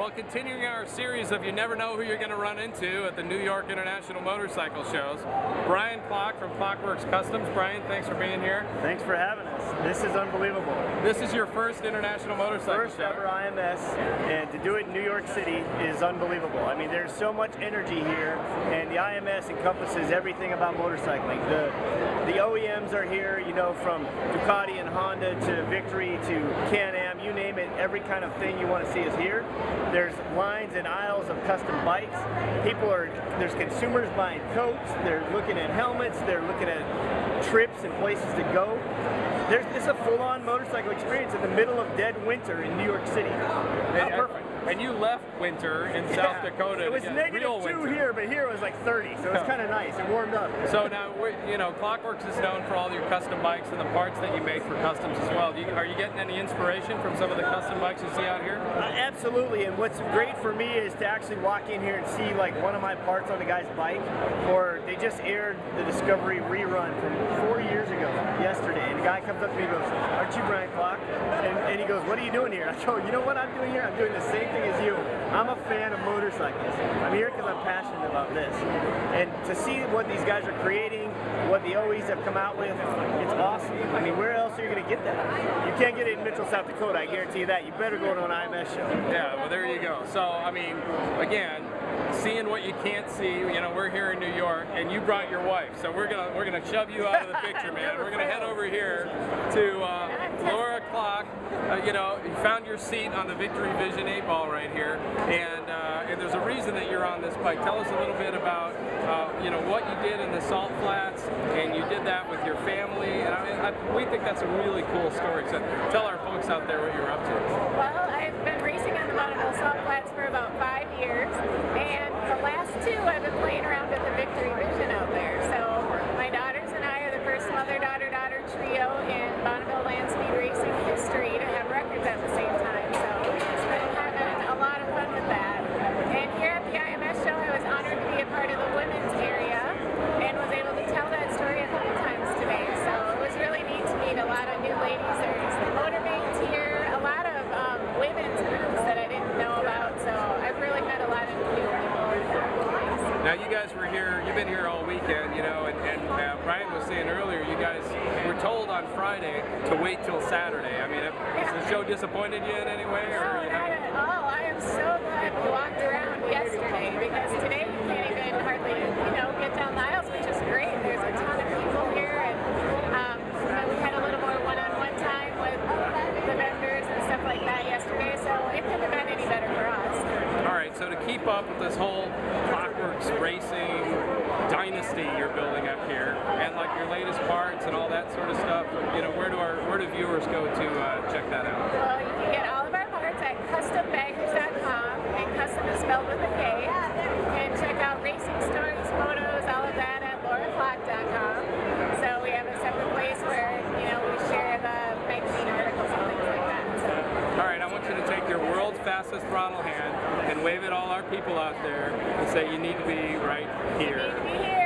Well, continuing our series of you never know who you're going to run into at the New York International Motorcycle Shows, Brian Klock from Klockwerks Kustoms. Brian, thanks for being here. Thanks for having us. This is unbelievable. This is your first international motorcycle First show. ever IMS, and to do it in New York City is unbelievable. I mean, there's so much energy here, and the IMS encompasses everything about motorcycling. The OEMs are here, you know, from Ducati and Honda to Victory to Can-Am, you name it, every kind of thing you want to see is here. There's lines and aisles of custom bikes. There's consumers buying coats, they're looking at helmets, they're looking at trips and places to go. It's a full-on motorcycle experience in the middle of dead winter in New York City. Oh, perfect. And you left winter in South Dakota. It was -2 here, but here it was like 30, so it's kind of nice. It warmed up. So now, you know, Klockwerks is known for all your custom bikes and the parts that you make for Kustoms as well. Are you getting any inspiration from some of the custom bikes you see out here? Absolutely, and what's great for me is to actually walk in here and see like one of my parts on the guy's bike, or they just aired the Discovery rerun from 4 years ago yesterday, and the guy comes up to me and goes, "Aren't you Brian Klock?" And he goes, "What are you doing here?" I go, "You know what I'm doing here? I'm doing the same thing as you. I'm a fan of motorcycles. I'm here because I'm passionate about this." And to see what these guys are creating, what the OEs have come out with, it's awesome. I mean, where else are you going to get that? You can't get it in Mitchell, South Dakota, I guarantee you that. You better go to an IMS show. Yeah, well, there you go. So, I mean, again, seeing what you can't see, you know, we're here in New York, and you brought your wife, so we're gonna shove you out of the picture, man. We're gonna head over here to Laura Klock. You know, you found your seat on the Victory Vision 8 ball right here, and there's a reason that you're on this bike. Tell us a little bit about you know, what you did in the Salt Flats, and you did that with your family. And I mean, we think that's a really cool story. So tell our folks out there what you're up to. Well, I've been racing on the Bonneville Salt Flats for about 5 years, and the last 2 I've been playing around with the Victory Vision out there. So my daughters and I are the first mother-daughter-daughter trio in Bonneville land speed racing history to have records at the same time. So we've just been having a lot of fun with that. And here at the IMS show, I was honored to be a part of the women's area and was able to tell that story a couple times today. So it was really neat to meet a lot of new ladies. There's the motormates here, a lot of women's groups that I didn't know about. So I've really met a lot of new people. Now, you guys were here, you've been here all weekend, you know, and Brian was saying earlier, you guys were told on Friday to wait till Saturday. I mean, has the show disappointed you in any way? No, not at all. I am so glad we walked around yesterday, because today you can't even hardly, you know, get down the aisles, which is great. There's a ton of people here, and we had a little more one-on-one time with the vendors and stuff like that yesterday, so it couldn't have been any better for us. All right, so to keep up with this whole Klockwerks racing dynasty you're building up here, and like your latest parts and all that sort of stuff, you know, where do viewers go to check that out? Well, you can get all of our parts at kustombaggers.com, and custom is spelled with a K. You can check out racing stories, photos, all of that at lauraclock.com. So we have a separate place where, you know, we share the magazine articles and things like that. So. All right, I want you to take your world's fastest throttle hand and wave at all our people out there and say you need to be right here. You need to be here.